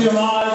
സമാധാനം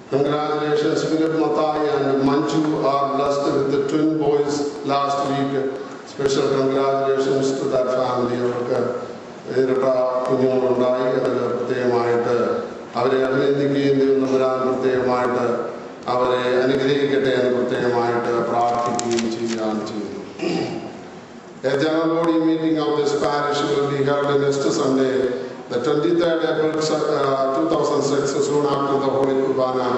Congratulations, Philip Matai and Manju are blessed with the twin boys last week. Special congratulations to that family. A general body meeting of this parish will be held next Sunday, the 23rd April 2006, soon after the Holy Kurbana.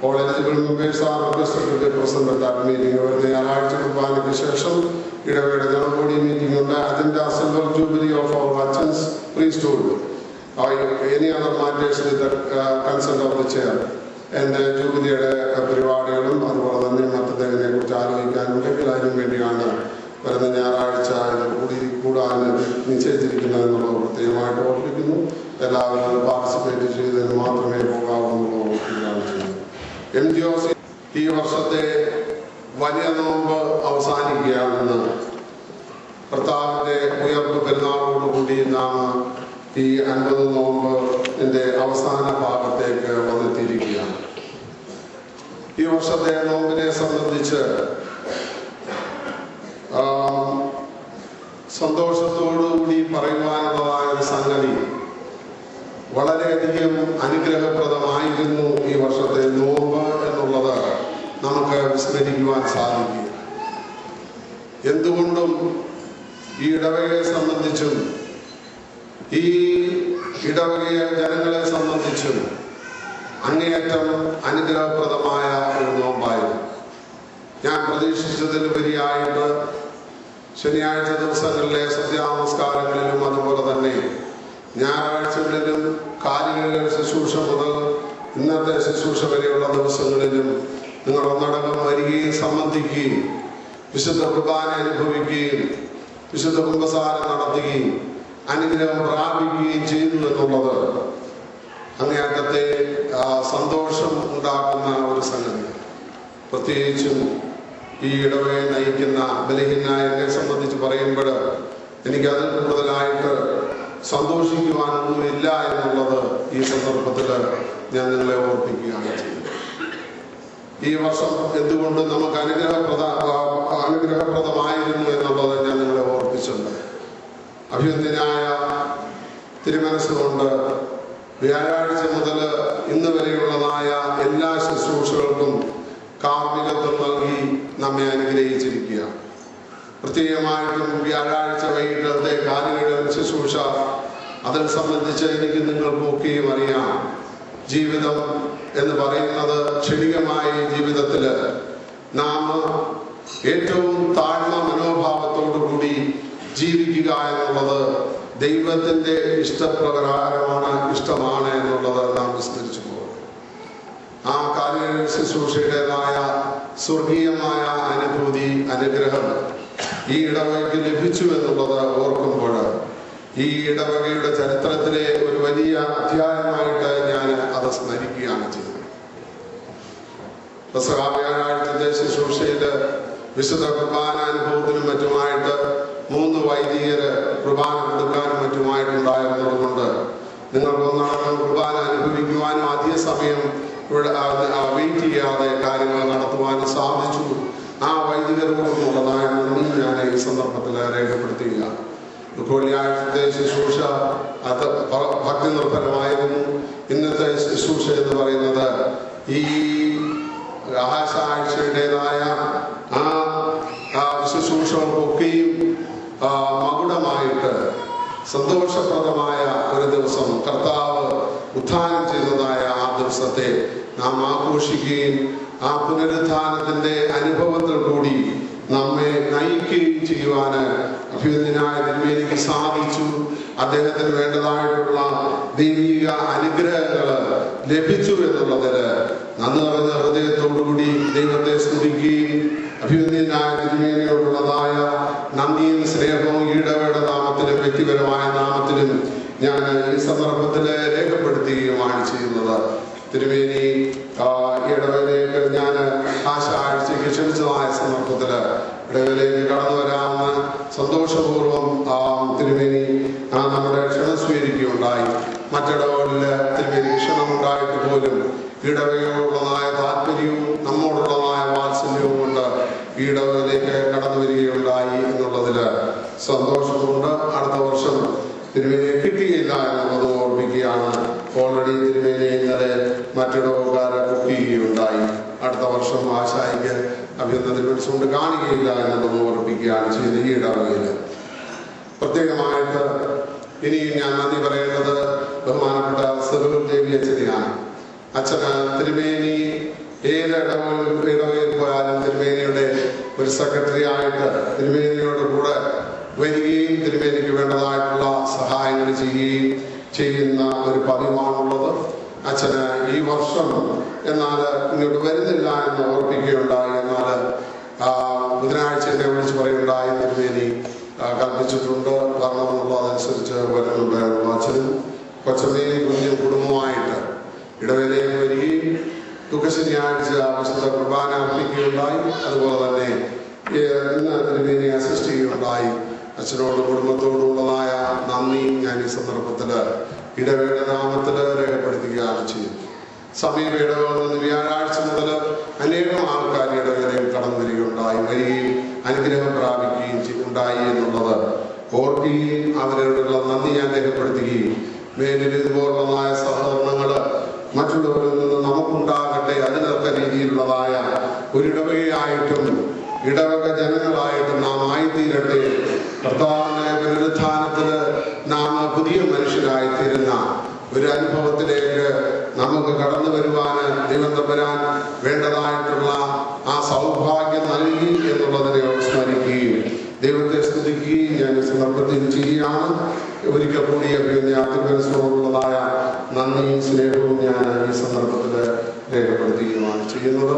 All eligible members are requested to be present at that meeting. They are active Kurbana session. It will be a general body meeting on the silver jubilee of our Hutchins priesthood. Or any other matters with the consent of the chair. And the jubilee periodium, or the name of the Kuchari can make it like Mediana. But the Nara Kuda and Nichetikin and they might all begin, allow participate in the Monterey Boga. MGOC, he was at the വലിയ നോമ്പ് അവസാനിക്കുകയാണെന്ന് കർത്താവിന്റെ ഉയർപ്പ് പെരുന്നാളോടുകൂടി നാം ഈ 50 നോമ്പിന്റെ അവസാന ഭാഗത്തേക്ക് വന്നെത്തിയിരിക്കുകയാണ്. ഈ വർഷത്തെ നോമ്പിനെ സംബന്ധിച്ച് സന്തോഷത്തോടുകൂടി പറയുവാനുള്ളതായ ഒരു സംഗതി, വളരെയധികം അനുഗ്രഹപ്രദമായിരുന്നു ഈ വർഷത്തെ നോമ്പ് എന്നുള്ളത് നമുക്ക് വിസ്മരിക്കുവാൻ സാധിക്കും. എന്തുകൊണ്ടും ഈ ഇടവകയെ സംബന്ധിച്ചും ഈ ഇടവകയെ ജനങ്ങളെ സംബന്ധിച്ചും അങ്ങേയറ്റം അനുഗ്രഹപ്രദമായ ഒരു നോമ്പായിരുന്നു. ഞാൻ പ്രതീക്ഷിച്ചതിലുപരിയായിട്ട് ശനിയാഴ്ച ദിവസങ്ങളിലെ സന്ധ്യാനമസ്കാരങ്ങളിലും അതുപോലെ തന്നെ ഞായറാഴ്ചകളിലും കാലിക ശുശ്രൂഷ മുതൽ ഇന്നത്തെ ശുശ്രൂഷ വരെയുള്ള ദിവസങ്ങളിലും നിങ്ങൾ ഒന്നടങ്കം വരികയും സംബന്ധിക്കുകയും വിശുദ്ധ കുർബാന അനുഭവിക്കുകയും വിശുദ്ധ കുമ്പസാരം നടത്തുകയും അനുഗ്രഹം പ്രാപിക്കുകയും ചെയ്തു എന്നുള്ളത് അങ്ങേയറ്റത്തെ സന്തോഷം ഉണ്ടാക്കുന്ന ഒരു സംഗതി. പ്രത്യേകിച്ചും ഈ ഇടവയെ നയിക്കുന്ന ബലഹീനനായ എന്നെ സംബന്ധിച്ച് പറയുമ്പോൾ എനിക്ക് അതിൽ കൂടുതലായിട്ട് സന്തോഷിക്കുവാനൊന്നുമില്ല എന്നുള്ളത് ഈ സന്ദർഭത്തിൽ ഞാൻ നിങ്ങളെ ഓർപ്പിക്കുകയാണ് ചെയ്യുന്നത്. ഈ വർഷം എന്തുകൊണ്ട് നമുക്ക് അനുഗ്രഹപ്രദമായിരുന്നു എന്നുള്ളത് ഞാൻ നിങ്ങളെ ഓർപ്പിച്ചിട്ടുണ്ട്. അഭിനന്ദനായ തിരുമനസ്സുകൊണ്ട് വ്യാഴാഴ്ച മുതൽ ഇന്ന് വരെയുള്ളതായ എല്ലാ ശുശ്രൂഷകൾക്കും കാർമ്മികത്വം നൽകി നമ്മെ അനുഗ്രഹിച്ചിരിക്കുക. പ്രത്യേകമായിട്ടും വ്യാഴാഴ്ച വൈകിട്ടത്തെ കാലികളുടെ ശുശ്രൂഷ, അതിൽ സംബന്ധിച്ച് എനിക്ക് നിങ്ങൾക്കൊക്കെയും അറിയാം. ജീവിതം എന്ന് പറയുന്നത് ക്ഷണികമായ ജീവിതത്തിൽ നാം ഏറ്റവും താഴ്ന്ന മനോഭാവത്തോടു കൂടി ജീവിക്കുക എന്നുള്ളത് ദൈവത്തിന്റെ ഇഷ്ടമാണ് എന്നുള്ളത് നാം വിസ്മരിച്ചു പോകും. ആ കാലിക ശുശ്രൂഷയുടേതായ സ്വർഗീയമായ അനുഭൂതി, അനുഗ്രഹം ഈ ഇടവകയ്ക്ക് ലഭിച്ചു എന്നുള്ളത് ഓർക്കുമ്പോൾ ഈ ഇടവകയുടെ ചരിത്രത്തിലെ ഒരു വലിയ അധ്യായമായിട്ട് ഞാൻ അത് സ്മരിക്കുകയാണ് ചെയ്തത്. വ്യാഴാഴ്ചത്തെ ശുശ്രൂഷയില് വിശുദ്ധ കുർബാന അനുഭവത്തിനും മറ്റുമായിട്ട് 3 വൈദികര് കുർബാന കൊടുക്കാനും മറ്റുമായിട്ടുണ്ടായിരുന്നത് കൊണ്ട് നിങ്ങൾക്കൊന്നടക്കം കുർബാന അനുഭവിക്കുവാനും അധിക സമയം ഇവിടെ വെയിറ്റ് ചെയ്യാതെ കാര്യങ്ങൾ നടത്തുവാനും സാധിച്ചു. ആ വൈദികരോടുള്ളതായ നന്ദി ഞാൻ ഈ സന്ദർഭത്തിൽ രേഖപ്പെടുത്തുകയാണ്. വെള്ളിയാഴ്ചത്തെ ശുശ്രൂഷ അത് ഭക്തി നിർഭരമായിരുന്നു. ഇന്നത്തെ ശുശ്രൂഷ എന്ന് പറയുന്നത് ഈ ആഴ്ചയുടേതായ ആ ശുശ്രൂഷകൾക്കൊക്കെയും മകുടമായിട്ട് സന്തോഷപ്രദമായ ഒരു ദിവസം, കർത്താവ് ഉത്ഥാനം ചെയ്തതായ ആ ദിവസത്തെ നാം ആഘോഷിക്കുകയും ആ പുനരുത്ഥാനത്തിന്റെ അനുഭവത്തിൽ കൂടി നമ്മെ നയിക്കുകയും ചെയ്യുവാന് അഭിനന്ദനായ തിരുമേനിക്ക് സാധിച്ചു. അദ്ദേഹത്തിന് വേണ്ടതായിട്ടുള്ള ദൈവിക അനുഗ്രഹങ്ങൾ ലഭിച്ചു എന്നുള്ളതിന് നന്ദി നിറഞ്ഞ ഹൃദയത്തോടുകൂടി ദൈവത്തെ സ്തുതിക്കുകയും അഭിനന്ദനായ തിരുമേനിയോടുള്ളതായ നന്ദിയും സ്നേഹവും ഈടവയുടെ നാമത്തിലും വ്യക്തിപരമായ നാമത്തിലും ഞാൻ ഈ സന്ദർഭത്തിൽ രേഖപ്പെടുത്തുകയുമാണ് ചെയ്യുന്നത്. തിരുമേനി ഇടവയിലേക്ക് ഞാൻ ആഴ്ചയ്ക്ക് ക്ഷണിച്ചതായ സന്ദർഭത്തില് ഇടവയിലേക്ക് കടന്നു വരാമെന്ന് സന്തോഷപൂർവ്വം തിരുമേനി നമ്മുടെ ക്ഷണം സ്വീകരിക്കുകയുണ്ടായി. മറ്റിടവകളില് തിരുമേനി ക്ഷണമുണ്ടായിട്ട് പോലും ഇടവയോടുള്ളതായ താല്പര്യവും നമ്മോടുള്ളതായ വാത്സല്യവും കൊണ്ട് ഈ ഇടവയിലേക്ക് കടന്നു വരികയുണ്ടായി എന്നുള്ളതില് സന്തോഷമുണ്ട്. അടുത്ത വർഷം തിരുമേനിയെ കിട്ടിയില്ല എന്നുള്ളത് ഓർമ്മിക്കുകയാണ്. ഓൾറെഡി തിരുമേനി ഇന്നലെ മറ്റിടവക്കാരെ ബുക്ക് ചെയ്യുകയുണ്ടായി. അടുത്ത വർഷം ആശായിക്ക് അഭിനന്ദനം കൊണ്ട് കാണുകയില്ല എന്നുള്ളത് ഓർമ്മിക്കുകയാണ് ചെയ്ത് ഈ ഇടവകയില്. പ്രത്യേകമായിട്ട് ഇനിയും ഞാൻ നന്ദി പറയേണ്ടത് ബഹുമാനപ്പെട്ട സെറൂർ ദേവി അച്ഛനെയാണ്. അച്ഛന് തിരുമേനി ഏത് ഇടവകയിൽ പോയാലും തിരുമേനിയുടെ ഒരു സെക്രട്ടറി ആയിട്ട് തിരുമേനിയോട് കൂടെ വരികയും തിരുമേനിക്ക് വേണ്ടതായിട്ടുള്ള സഹായങ്ങൾ ചെയ്യുന്ന ഒരു പതിവാണുള്ളത്. അച്ഛന് ഈ വർഷം എന്നാൽ ഇങ്ങോട്ട് വരുന്നില്ല എന്ന് ഓർപ്പിക്കുകയുണ്ടായി. എന്നാൽ ബുധനാഴ്ച എന്നെ വിളിച്ച് പറയുകയുണ്ടായി, തിരുമേനി കൽപ്പിച്ചിട്ടുണ്ട് വരണമെന്നുള്ളതനുസരിച്ച് വരുന്നുണ്ടായിരുന്നു. അച്ഛനും കൊച്ചമ്മയും കുഞ്ഞും കുടുംബമായിട്ട് ഇടവേലയിൽ വരികയും ദുഃഖശനിയാഴ്ച വിശുദ്ധ കുർബാന അർപ്പിക്കുകയുണ്ടായി. അതുപോലെ തന്നെ ഇന്ന് തിരുമേനി അസിസ്റ്റ് ചെയ്യുകയുണ്ടായി. അച്ഛനോടും കുടുംബത്തോടുമുള്ളതായ നന്ദി ഞാൻ ഈ സന്ദർഭത്തിൽ ഇടവേള നാമത്തിൽ രേഖപ്പെടുത്തുകയാണ് ചെയ്യുന്നത്. സമീപ ഇടവേളയിൽ നിന്ന് വ്യാഴാഴ്ച മുതൽ അനേകം ആൾക്കാർ ഇടവേളയിൽ കടന്നു വരികയുണ്ടായി, വരികയും അനുഗ്രഹം പ്രാപിക്കുകയും ഉണ്ടായി എന്നുള്ളത് ഓർക്കുകയും അവരോടുള്ള നന്ദി ഞാൻ രേഖപ്പെടുത്തുകയും മേലിൽ ഇതുപോലുള്ളതായ സഹകരണങ്ങൾ മറ്റുള്ളവരിൽ നിന്ന് നമുക്കുണ്ടാകട്ടെ, അതിനൊക്കെ രീതിയിലുള്ളതായ ഒരിടവകയായിട്ടും ഇടവക ജനങ്ങളായിട്ടും നാം ആയിത്തീരട്ടെ. കർത്താവിന്റെ പുനരുത്ഥാനത്തിൽ നാം പുതിയ മനുഷ്യരായിത്തീരുന്ന ഒരു അനുഭവത്തിലേക്ക് നമുക്ക് കടന്നു വരുവാൻ ദൈവം തമ്പുരാൻ വേണ്ടതായിട്ടുള്ള ആ സൗഭാഗ്യം നൽകി എന്നുള്ളതിനെ സ്മരിക്കുകയും ദൈവത്തെ സ്തുതിക്കുകയും ഞാൻ സന്ദർഭത്തിൽ ചെയ്യുകയാണ്. ഒരിക്കൽ കൂടി അഭിനന്ദനത്തോടുള്ളതായ നന്ദിയും സ്നേഹവും ഞാൻ ഈ സന്ദർഭത്തിൽ രേഖപ്പെടുത്തുകയുമാണ് ചെയ്യുന്നത്.